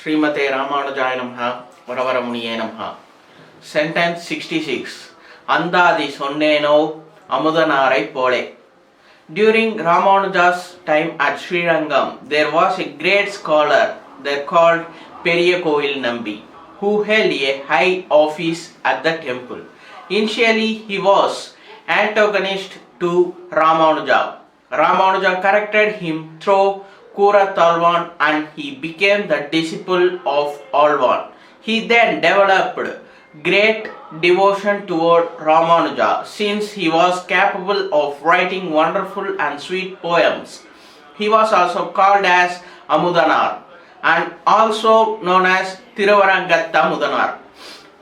Srimate Ramanujaya Namaha Varavaramuniye Namaha. Sentence 66. Andadi Sonneno Amudanarai Pole. During Ramanuja's time at Srirangam, there was a great scholar there called Periyakovil Nambi, who held a high office at the temple. Initially, he was antagonist to Ramanuja. Ramanuja corrected him through Kuratalvan and he became the disciple of Alvan. He then developed great devotion toward Ramanuja since he was capable of writing wonderful and sweet poems. He was also called as Amudanar and also known as Thiruvarangatha Mudanar.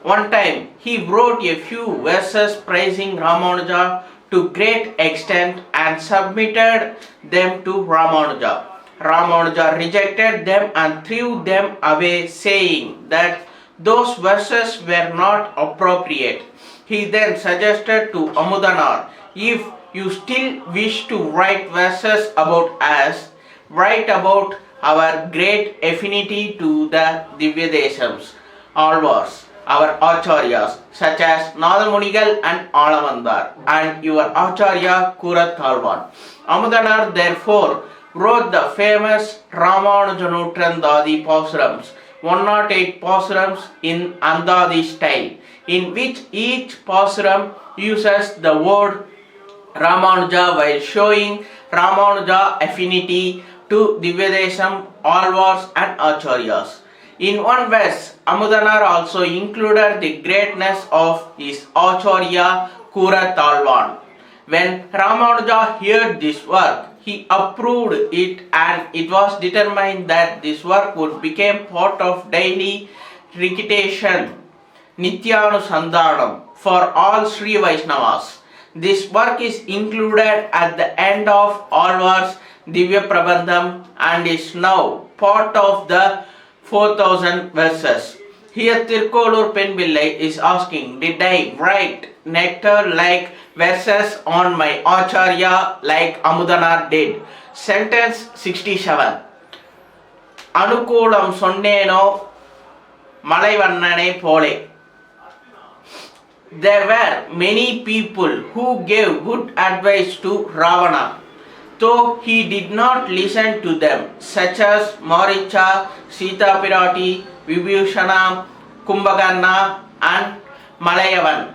One time he wrote a few verses praising Ramanuja to great extent and submitted them to Ramanuja. Ramanuja rejected them and threw them away, saying that those verses were not appropriate. He then suggested to Amudanar, if you still wish to write verses about us, write about our great affinity to the Divyadeshams, Alvars, our Acharyas, such as Nadamunigal and Alavandar, and your Acharya Kurathalvan. Amudanar therefore wrote the famous Ramanujanootrandadi Pasurams, 108 Pasurams in Andadi style, in which each Pasuram uses the word Ramanuja while showing Ramanuja affinity to Divyadesham, Alvars and Acharyas. In one verse, Amudanar also included the greatness of his Acharya Kuratalvan. When Ramanuja heard this work, he approved it and it was determined that this work would become part of daily recitation, Nityanusandhanam, for all Sri Vaishnavas. This work is included at the end of Alvar's Divya Prabandham and is now part of the 4000 verses. Here Tirkolur Penbillai is asking, did I write nectar-like verses on my Acharya like Amudanar did? Sentence 67. Anukulam Sonneno Malaivannane Pole. There were many people who gave good advice to Ravana, though he did not listen to them, such as Maricha, Sita Pirati, Vibhushana, Kumbhakarna and Malayavan.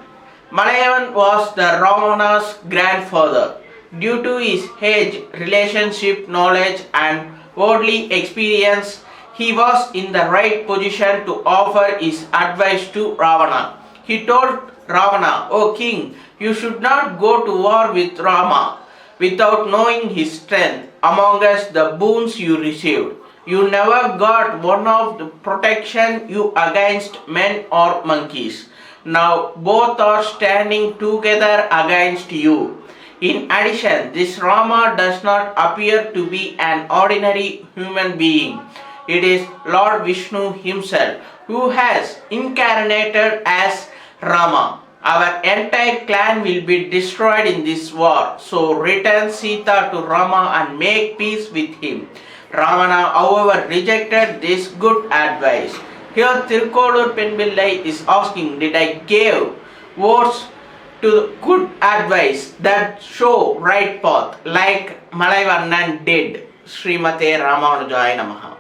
Malayavan was the Ravana's grandfather. Due to his age, relationship knowledge and worldly experience, he was in the right position to offer his advice to Ravana. He told Ravana, O king, you should not go to war with Rama without knowing his strength. Among us the boons you received, you never got one of the protection you against men or monkeys. Now both are standing together against you. In addition, this Rama does not appear to be an ordinary human being. It is Lord Vishnu himself who has incarnated as Rama. Our entire clan will be destroyed in this war. So return Sita to Rama and make peace with him. Ravana, however, rejected this good advice. Here Tirkolur Penbillai is asking, did I give words to good advice that show right path like Malaivannan did? Srimate Ramanujaya Namaha.